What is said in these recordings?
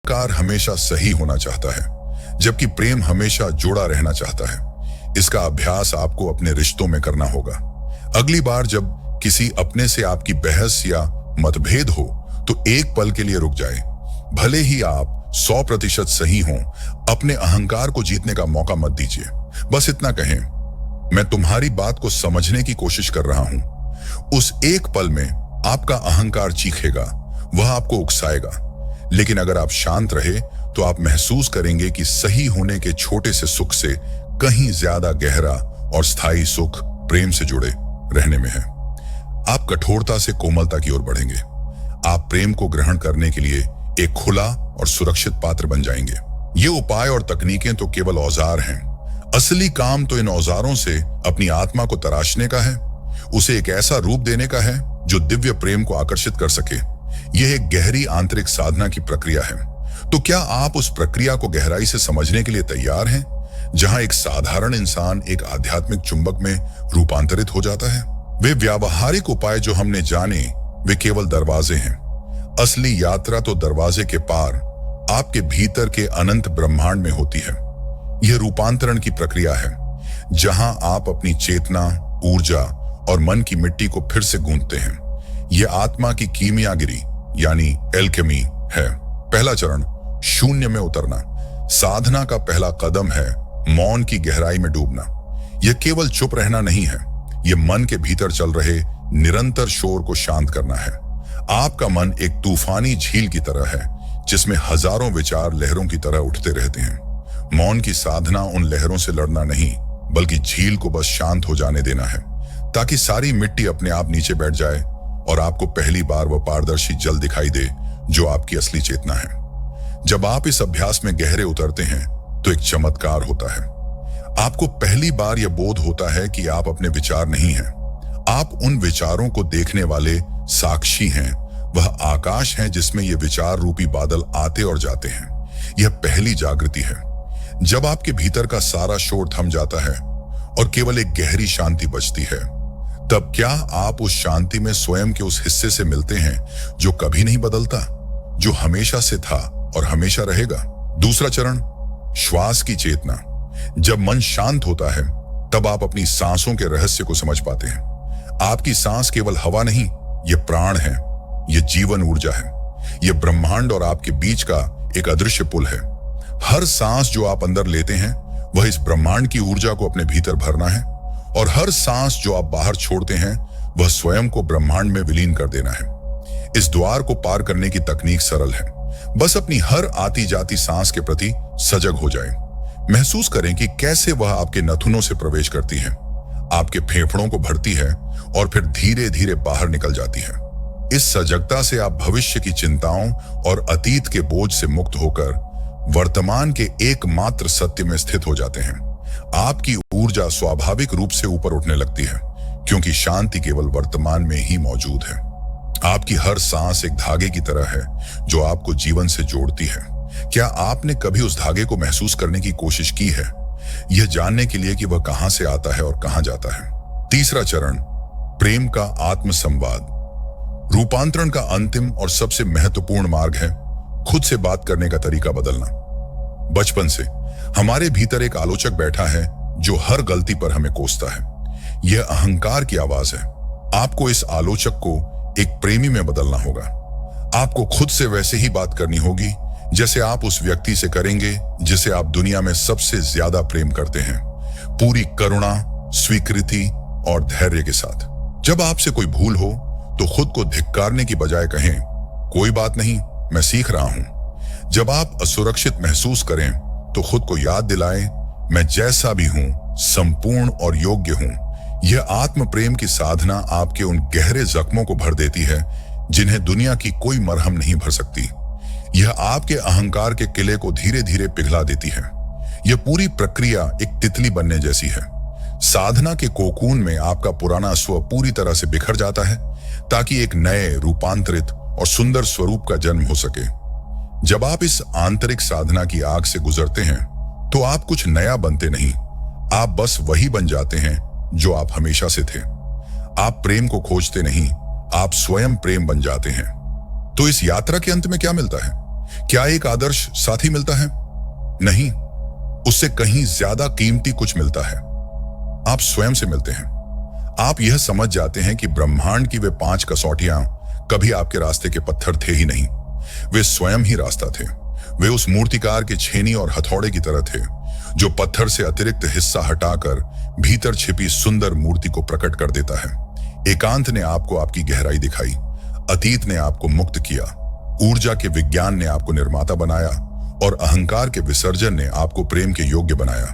अहंकार हमेशा सही होना चाहता है, जबकि प्रेम हमेशा जुड़ा रहना चाहता है। इसका अभ्यास आपको अपने रिश्तों में करना होगा। अगली बार जब किसी अपने से आपकी बहस या मतभेद हो तो एक पल के लिए रुक जाए। भले ही आप 100% सही हों, अपने अहंकार को जीतने का मौका मत दीजिए। बस इतना कहें, मैं तुम्हारी बात को समझने की कोशिश कर रहा हूं। उस एक पल में आपका अहंकार चीखेगा, वह आपको उकसाएगा। लेकिन अगर आप शांत रहे तो आप महसूस करेंगे कि सही होने के छोटे से सुख से कहीं ज्यादा गहरा और स्थायी सुख प्रेम से जुड़े रहने में है। आप कठोरता से कोमलता की ओर बढ़ेंगे। आप प्रेम को ग्रहण करने के लिए एक खुला और सुरक्षित पात्र बन जाएंगे। ये उपाय और तकनीकें तो केवल औजार हैं। असली काम तो इन औजारों से अपनी आत्मा को तराशने का है, उसे एक ऐसा रूप देने का है जो दिव्य प्रेम को आकर्षित कर सके। यह एक गहरी आंतरिक साधना की प्रक्रिया है। तो क्या आप उस प्रक्रिया को गहराई से समझने के लिए तैयार हैं, जहां एक साधारण इंसान एक आध्यात्मिक चुंबक में रूपांतरित हो जाता है? वे व्यावहारिक उपाय जो हमने जाने, वे केवल दरवाजे हैं। असली यात्रा तो दरवाजे के पार आपके भीतर के अनंत ब्रह्मांड में होती है। यह रूपांतरण की प्रक्रिया है, जहां आप अपनी चेतना, ऊर्जा और मन की मिट्टी को फिर से गूंथते हैं। यह आत्मा की कीमियागिरी यानी एल्केमी है। पहला चरण, शून्य में उतरना। साधना का पहला कदम है मौन की गहराई में डूबना। यह केवल चुप रहना नहीं है, यह मन के भीतर चल रहे निरंतर शोर को शांत करना है। आपका मन एक तूफानी झील की तरह है, जिसमें हजारों विचार लहरों की तरह उठते रहते हैं। मौन की साधना उन लहरों से लड़ना नहीं, बल्कि झील को बस शांत हो जाने देना है, ताकि सारी मिट्टी अपने आप नीचे बैठ जाए और आपको पहली बार वह पारदर्शी जल दिखाई दे जो आपकी असली चेतना है। जब आप इस अभ्यास में गहरे उतरते हैं तो एक चमत्कार होता है। आपको पहली बार यह बोध होता है कि आप अपने विचार नहीं हैं। आप उन विचारों को देखने वाले साक्षी हैं। वह आकाश है जिसमें ये विचार रूपी बादल आते और जाते हैं। यह पहली जागृति है, जब आपके भीतर का सारा शोर थम जाता है और केवल एक गहरी शांति बचती है। तब क्या आप उस शांति में स्वयं के उस हिस्से से मिलते हैं जो कभी नहीं बदलता, जो हमेशा से था और हमेशा रहेगा? दूसरा चरण, श्वास की चेतना। जब मन शांत होता है तब आप अपनी सांसों के रहस्य को समझ पाते हैं। आपकी सांस केवल हवा नहीं, यह प्राण है, यह जीवन ऊर्जा है, यह ब्रह्मांड और आपके बीच का एक अदृश्य पुल है। हर सांस जो आप अंदर लेते हैं वह इस ब्रह्मांड की ऊर्जा को अपने भीतर भरना है, और हर सांस जो आप बाहर छोड़ते हैं वह स्वयं को ब्रह्मांड में विलीन कर देना है। इस द्वार को पार करने की तकनीक सरल है। बस अपनी हर आती जाती सांस के प्रति सजग हो जाएं। महसूस करें कि कैसे वह आपके नथुनों से प्रवेश करती है, आपके फेफड़ों को भरती है और फिर धीरे धीरे बाहर निकल जाती है। इस सजगता से आप भविष्य की चिंताओं और अतीत के बोझ से मुक्त होकर वर्तमान के एकमात्र सत्य में स्थित हो जाते हैं। आपकी ऊर्जा स्वाभाविक रूप से ऊपर उठने लगती है, क्योंकि शांति केवल वर्तमान में ही मौजूद है। आपकी हर सांस एक धागे की तरह है जो आपको जीवन से जोड़ती है। क्या आपने कभी उस धागे को महसूस करने की कोशिश की है, यह जानने के लिए कि वह कहां से आता है और कहां जाता है? तीसरा चरण, प्रेम का आत्म संवाद। रूपांतरण का अंतिम और सबसे महत्वपूर्ण मार्ग है खुद से बात करने का तरीका बदलना। बचपन से हमारे भीतर एक आलोचक बैठा है जो हर गलती पर हमें कोसता है। यह अहंकार की आवाज है। आपको इस आलोचक को एक प्रेमी में बदलना होगा। आपको खुद से वैसे ही बात करनी होगी जैसे आप उस व्यक्ति से करेंगे जिसे आप दुनिया में सबसे ज्यादा प्रेम करते हैं, पूरी करुणा, स्वीकृति और धैर्य के साथ। जब आपसे कोई भूल हो तो खुद को धिक्कारने की बजाय कहें, कोई बात नहीं, मैं सीख रहा हूं। जब आप असुरक्षित महसूस करें तो खुद को याद दिलाएं, मैं जैसा भी हूं संपूर्ण और योग्य हूं। यह आत्म प्रेम की साधना आपके उन गहरे जख्मों को भर देती है जिन्हें दुनिया की कोई मरहम नहीं भर सकती। यह आपके अहंकार के किले को धीरे धीरे पिघला देती है। यह पूरी प्रक्रिया एक तितली बनने जैसी है। साधना के कोकून में आपका पुराना स्व पूरी तरह से बिखर जाता है ताकि एक नए, रूपांतरित और सुंदर स्वरूप का जन्म हो सके। जब आप इस आंतरिक साधना की आग से गुजरते हैं तो आप कुछ नया बनते नहीं, आप बस वही बन जाते हैं जो आप हमेशा से थे। आप प्रेम को खोजते नहीं, आप स्वयं प्रेम बन जाते हैं। तो इस यात्रा के अंत में क्या मिलता है? क्या एक आदर्श साथी मिलता है? नहीं, उससे कहीं ज्यादा कीमती कुछ मिलता है। आप स्वयं से मिलते हैं। आप यह समझ जाते हैं कि ब्रह्मांड की वे 5 कसौटियां कभी आपके रास्ते के पत्थर थे ही नहीं, वे स्वयं ही रास्ता थे। वे उस मूर्तिकार के छेनी और हथौड़े की तरह थे, जो पत्थर से अतिरिक्त हिस्सा हटाकर भीतर छिपी सुंदर मूर्ति को प्रकट कर देता है। एकांत ने आपको आपकी गहराई दिखाई, अतीत ने आपको मुक्त किया, ऊर्जा के विज्ञान ने आपको निर्माता बनाया और अहंकार के विसर्जन ने आपको प्रेम के योग्य बनाया।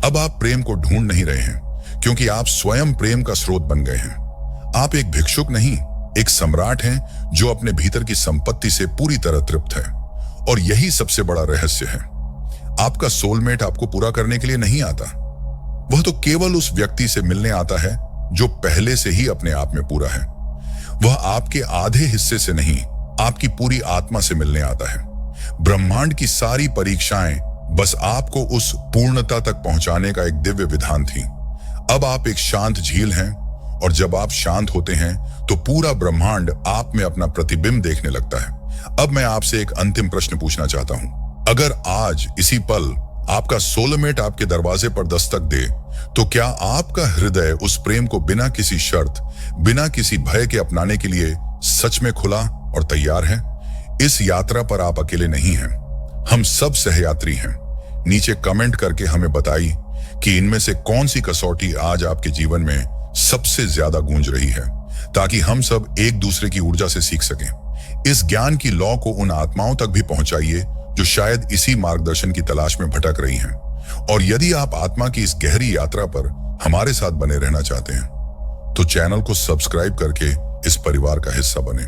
अब आप प्रेम को ढूंढ नहीं रहे हैं, क्योंकि आप स्वयं प्रेम का स्रोत बन गए हैं। आप एक भिक्षुक नहीं, एक सम्राट हैं जो अपने भीतर की संपत्ति से पूरी तरह तृप्त है। और यही सबसे बड़ा रहस्य है। आपका सोलमेट आपको पूरा करने के लिए नहीं आता, वह तो केवल उस व्यक्ति से मिलने आता है जो पहले से ही अपने आप में पूरा है। वह आपके आधे हिस्से से नहीं, आपकी पूरी आत्मा से मिलने आता है। ब्रह्मांड की सारी परीक्षाएं बस आपको उस पूर्णता तक पहुंचाने का एक दिव्य विधान थी। अब आप एक शांत झील हैं, और जब आप शांत होते हैं तो पूरा ब्रह्मांड आप में अपना प्रतिबिंब देखने लगता है। अब मैं आपसे एक अंतिम प्रश्न पूछना चाहता हूं। अगर आज इसी पल आपका सोलमेट आपके दरवाजे पर दस्तक दे, तो क्या आपका हृदय उस प्रेम को बिना किसी शर्त, बिना किसी भय के अपनाने के लिए सच में खुला और तैयार है? इस यात्रा पर आप अकेले नहीं हैं, हम सब सहयात्री हैं। नीचे कमेंट करके हमें बताइए कि इनमें से कौन सी कसौटी आज आपके जीवन में सबसे ज्यादा गूंज रही है, ताकि हम सब एक दूसरे की ऊर्जा से सीख सकें। इस ज्ञान की लौ को उन आत्माओं तक भी पहुंचाइए जो शायद इसी मार्गदर्शन की तलाश में भटक रही हैं। और यदि आप आत्मा की इस गहरी यात्रा पर हमारे साथ बने रहना चाहते हैं, तो चैनल को सब्सक्राइब करके इस परिवार का हिस्सा बने।